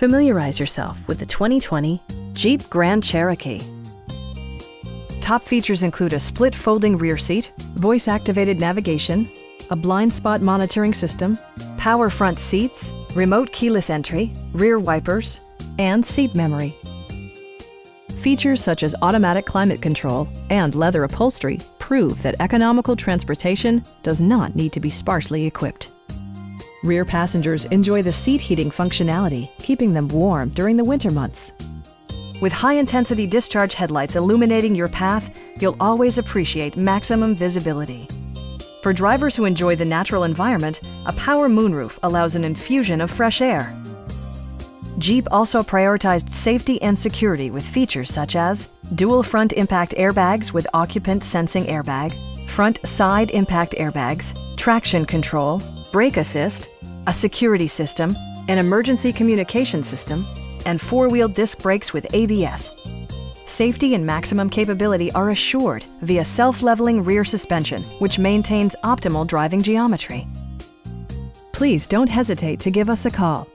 Familiarize yourself with the 2020 Jeep Grand Cherokee. Top features include a split folding rear seat, voice-activated navigation, a blind spot monitoring system, power front seats, remote keyless entry, rear wipers, and seat memory. Features such as automatic climate control and leather upholstery prove that economical transportation does not need to be sparsely equipped. Rear passengers enjoy the seat heating functionality, keeping them warm during the winter months. With high-intensity discharge headlights illuminating your path, you'll always appreciate maximum visibility. For drivers who enjoy the natural environment, a power moonroof allows an infusion of fresh air. Jeep also prioritized safety and security with features such as dual front impact airbags with occupant sensing airbag, front side impact airbags, traction control, brake assist, a security system, an emergency communication system, and four-wheel disc brakes with ABS. Safety and maximum capability are assured via self-leveling rear suspension, which maintains optimal driving geometry. Please don't hesitate to give us a call.